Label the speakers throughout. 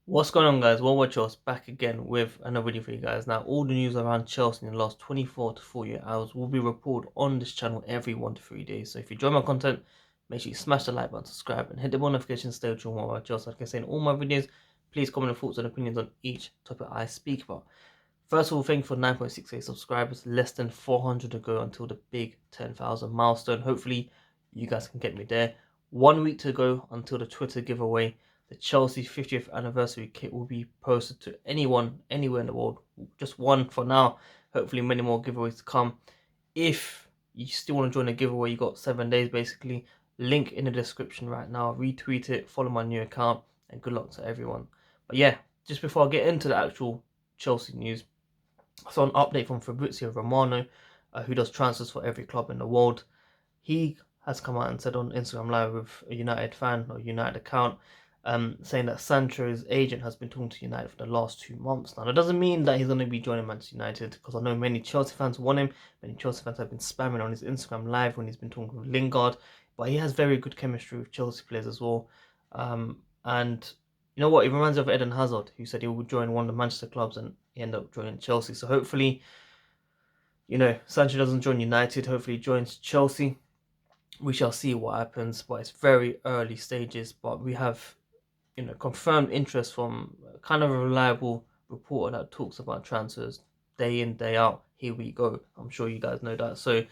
Speaker 1: What's going on, guys? Well, Chelsea back again with another video for you guys. Now, all the news around Chelsea in the last 24 to 48 hours will be reported on this channel every 1 to 3 days. So if you enjoy my content, make sure you smash the like button, subscribe, and hit the bell notification to stay tuned more about Chelsea. Like I say in all my videos, please comment your thoughts and opinions on each topic I speak about. First of all, thank you for 9.68 subscribers, less than 400 to go until the big 10,000 milestone. Hopefully, you guys can get me there. 1 week to go until the Twitter giveaway. The Chelsea 50th anniversary kit will be posted to anyone, anywhere in the world. Just one for now. Hopefully, many more giveaways to come. If you still want to join the giveaway, you got 7 days basically. Link in the description right now. Retweet it, follow my new account, and good luck to everyone. But yeah, just before I get into the actual Chelsea news, I saw an update from Fabrizio Romano, who does transfers for every club in the world. He has come out and said on Instagram Live with a United fan or United account, saying that Sancho's agent has been talking to United for the last 2 months now. That doesn't mean that he's going to be joining Manchester United, because I know many Chelsea fans want him. Many Chelsea fans have been spamming on his Instagram Live when he's been talking with Lingard, but he has very good chemistry with Chelsea players as well. And you know what? It reminds me of Eden Hazard, who said he would join one of the Manchester clubs and he ended up joining Chelsea. So hopefully, Sancho doesn't join United. Hopefully he joins Chelsea. We shall see what happens, but it's very early stages. But we have, confirmed interest from kind of a reliable reporter that talks about transfers day in, day out. Here we go. I'm sure you guys know that. So,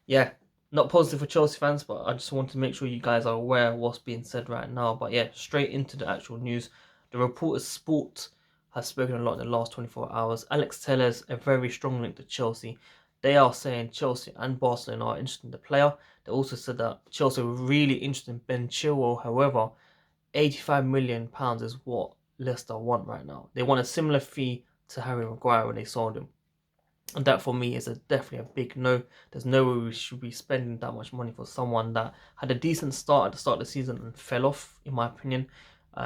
Speaker 1: yeah, not positive for Chelsea fans, but I just want to make sure you guys are aware of what's being said right now. But yeah, straight into the actual news. The Reporters Sport has spoken a lot in the last 24 hours. Alex Telles, a very strong link to Chelsea. They are saying Chelsea and Barcelona are interested in the player. They also said that Chelsea were really interested in Ben Chilwell. However, £85 million is what Leicester want right now. They want a similar fee to Harry Maguire when they sold him. And that for me is definitely a big no. There's no way we should be spending that much money for someone that had a decent start at the start of the season and fell off, in my opinion.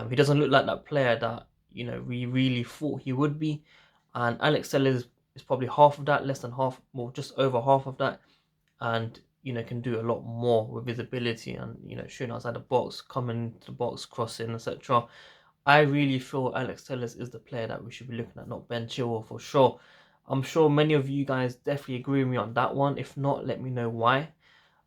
Speaker 1: He doesn't look like that player that, we really thought he would be. And Alex Telles is probably half of that, less than half, well, just over half of that. And, can do a lot more with his ability and, shooting outside the box, coming to the box, crossing, etc. I really feel Alex Telles is the player that we should be looking at, not Ben Chilwell for sure. I'm sure many of you guys definitely agree with me on that one. If not, let me know why.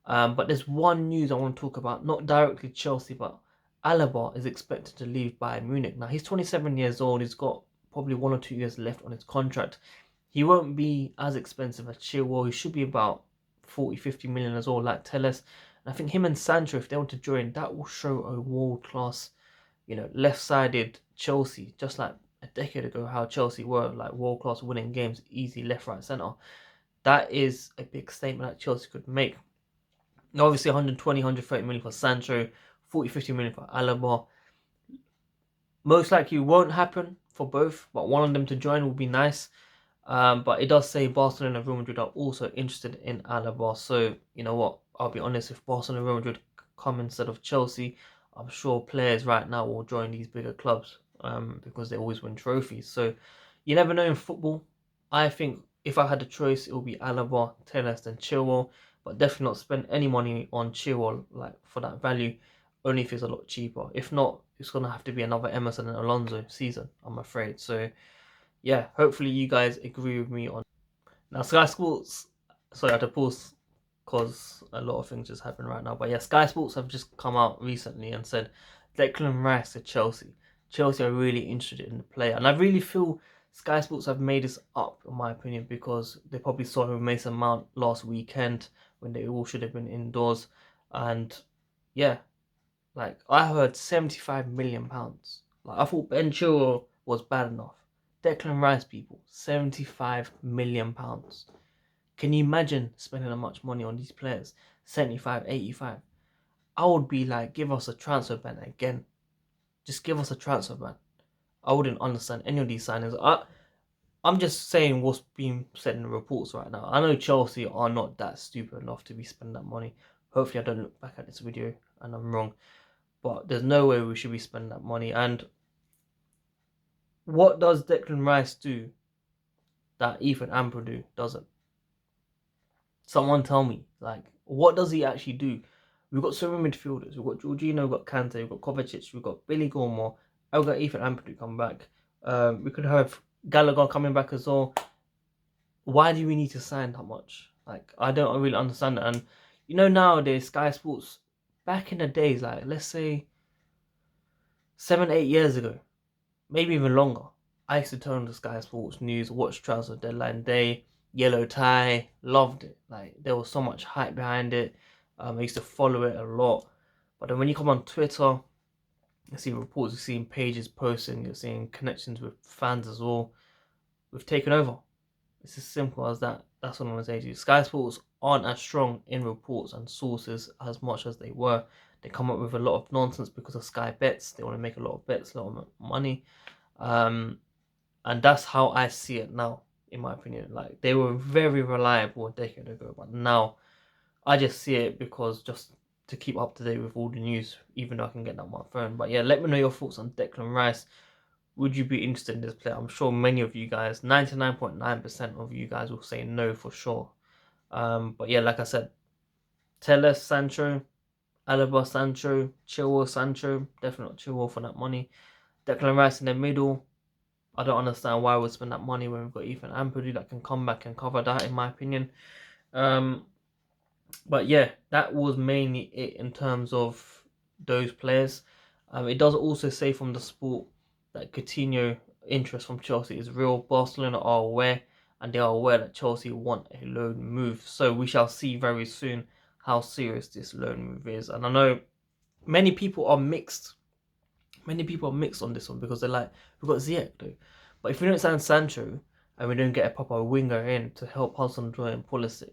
Speaker 1: But there's one news I want to talk about, not directly Chelsea, but Alaba is expected to leave Bayern Munich. Now, he's 27 years old. He's got probably 1 or 2 years left on his contract. He won't be as expensive as Chilwell. He should be about 40, 50 million as well, like Telles. And I think him and Sancho, if they want to join, that will show a world-class, left-sided Chelsea, just like a decade ago how Chelsea were, like world-class winning games, easy left, right, centre. That is a big statement that Chelsea could make. Now, obviously 120, 130 million for Sancho, 40, 50 million for Alaba. Most likely won't happen for both, but one of them to join would be nice. But it does say Barcelona and Real Madrid are also interested in Alaba. So, you know what? I'll be honest, if Barcelona and Real Madrid come instead of Chelsea, I'm sure players right now will join these bigger clubs because they always win trophies. So, you never know in football. I think if I had a choice, it would be Alaba, Telles, and Chilwell. But definitely not spend any money on Chilwell like for that value, only if it's a lot cheaper. If not, it's going to have to be another Emerson and Alonso season, I'm afraid. So, yeah, hopefully you guys agree with me on. Now, Sky Sports, sorry, I had to pause because a lot of things just happened right now. But yeah, Sky Sports have just come out recently and said Declan Rice to Chelsea. Chelsea are really interested in the player. And I really feel Sky Sports have made this up, in my opinion, because they probably saw him with Mason Mount last weekend when they all should have been indoors. And yeah, like I heard £75 million. Like I thought Ben Chilwell was bad enough. Declan Rice, people, £75 million. Can you imagine spending that much money on these players? 75, 85. I would be like, give us a transfer ban again. Just give us a transfer ban. I wouldn't understand any of these signings. I'm just saying what's being said in the reports right now. I know Chelsea are not that stupid enough to be spending that money. Hopefully I don't look back at this video and I'm wrong. But there's no way we should be spending that money. And what does Declan Rice do that Ethan Ampadu doesn't? Someone tell me, like, what does he actually do? We've got so many midfielders. We've got Jorginho, we've got Kante, we've got Kovacic, we've got Billy Gilmore, I've got Ethan Ampadu come back. We could have Gallagher coming back as well. Why do we need to sign that much? Like, I don't really understand it. And nowadays Sky Sports, back in the days, like let's say 7, 8 years ago, maybe even longer, I used to turn on the Sky Sports News, watch Transfer Deadline Day, Yellow Tie, loved it. Like there was so much hype behind it. I used to follow it a lot. But then when you come on Twitter, you see reports, you're seeing pages posting, you're seeing connections with fans as well. We've taken over. It's as simple as that. That's what I'm going to say to you. Sky Sports aren't as strong in reports and sources as much as they were. They come up with a lot of nonsense because of Sky Bets. They want to make a lot of bets, a lot of money. And that's how I see it now, in my opinion. Like, they were very reliable a decade ago, but now I just see it because just to keep up to date with all the news, even though I can get that on my phone. But yeah, let me know your thoughts on Declan Rice. Would you be interested in this player? I'm sure many of you guys, 99.9% of you guys will say no for sure. But yeah, like I said, Telles, Sancho, Alaba, Sancho, Chilwell, Sancho, definitely not Chilwell for that money. Declan Rice in the middle. I don't understand why we spend that money when we've got Ethan Ampadu that can come back and cover that, in my opinion. But yeah, that was mainly it in terms of those players. It does also say from the sport that Coutinho interest from Chelsea is real. Barcelona are aware, and they are aware that Chelsea want a loan move. So we shall see very soon how serious this loan move is. And I know many people are mixed. Many people are mixed on this one because they're like, we've got Ziyech though. But if we don't sign Sancho and we don't get a proper winger in to help Hudson-Odoi and Pulisic,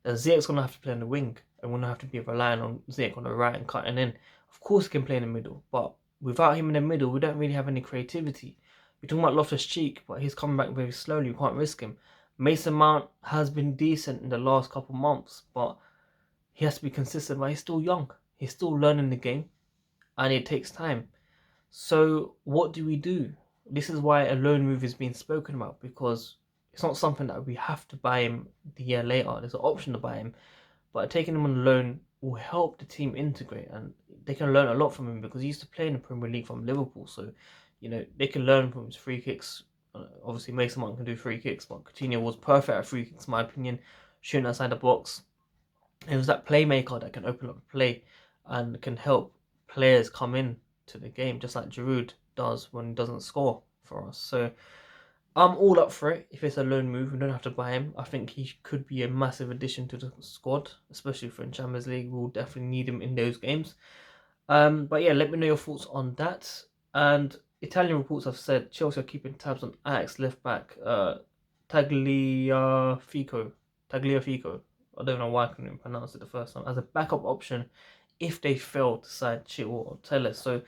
Speaker 1: then Ziyech's going to have to play on the wing, and we're going to have to be relying on Ziyech on the right and cutting in. Of course he can play in the middle, but without him in the middle, we don't really have any creativity. We're talking about Loftus-Cheek, but he's coming back very slowly. We can't risk him. Mason Mount has been decent in the last couple months, but he has to be consistent, but he's still young. He's still learning the game, and it takes time. So what do we do? This is why a loan move is being spoken about, because it's not something that we have to buy him the year later. There's an option to buy him, but taking him on loan will help the team integrate, and they can learn a lot from him because he used to play in the Premier League from Liverpool. So, they can learn from his free kicks. Obviously, Mason Mount can do free kicks, but Coutinho was perfect at free kicks, in my opinion, shooting outside the box. It was that playmaker that can open up the play and can help players come in to the game, just like Giroud does when he doesn't score for us. So I'm all up for it. If it's a loan move, we don't have to buy him. I think he could be a massive addition to the squad, especially for in Champions League. We'll definitely need him in those games. But yeah, let me know your thoughts on that. And Italian reports have said Chelsea are keeping tabs on Ajax left back Tagliafico. Tagliafico. I don't know why I couldn't pronounce it the first time, as a backup option if they fail to sign Chilwell or Telles. So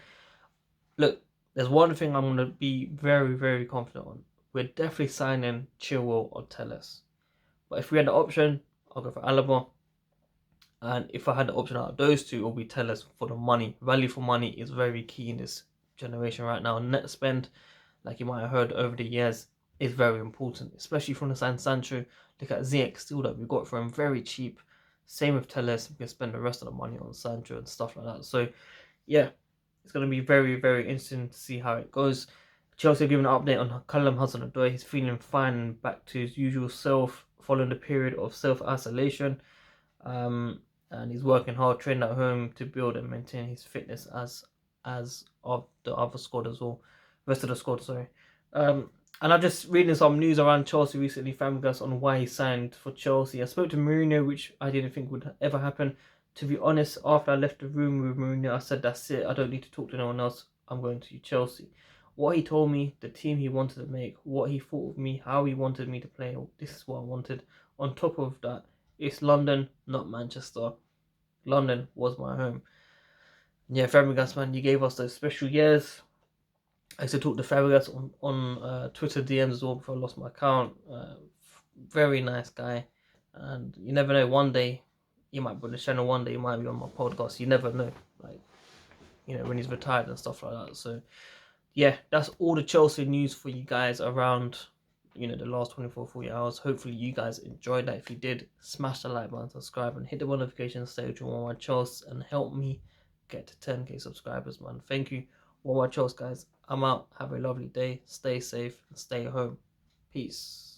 Speaker 1: look, there's one thing I'm gonna be very, very confident on. We're definitely signing Chilwell or Telles. But if we had the option, I'll go for Alaba. And if I had the option out of those two, it would be Telles for the money. Value for money is very key in this generation right now. Net spend, like you might have heard over the years, is very important, especially from the Sancho. Look at Ziyech still that we got for him very cheap. Same with Telles. We can spend the rest of the money on Sancho and stuff like that. So yeah, it's going to be very, very interesting to see how it goes. Chelsea have given an update on Callum Hudson-Odoi. He's feeling fine and back to his usual self following the period of self-isolation. And he's working hard, training at home to build and maintain his fitness as of the other squad as well. Rest of the squad, sorry. And I'm just reading some news around Chelsea recently, Fabregas, on why he signed for Chelsea. I spoke to Mourinho, which I didn't think would ever happen. To be honest, after I left the room with Mourinho, I said, that's it. I don't need to talk to anyone else. I'm going to Chelsea. What he told me, the team he wanted to make, what he thought of me, how he wanted me to play, this is what I wanted. On top of that, it's London, not Manchester. London was my home. Yeah, Fabregas, man, you gave us those special years. I used to talk to Fabregas on Twitter DMs as well before I lost my account. Very nice guy. And you never know, one day he might be on the channel, one day he might be on my podcast. You never know, like, when he's retired and stuff like that. So yeah, that's all the Chelsea news for you guys around, the last 24, 40 hours. Hopefully you guys enjoyed that. If you did, smash the like button, subscribe, and hit the notification stage on my Chelsea and help me get to 10k subscribers, man. Thank you Well, watch else, guys. I'm out. Have a lovely day. Stay safe and stay home. Peace.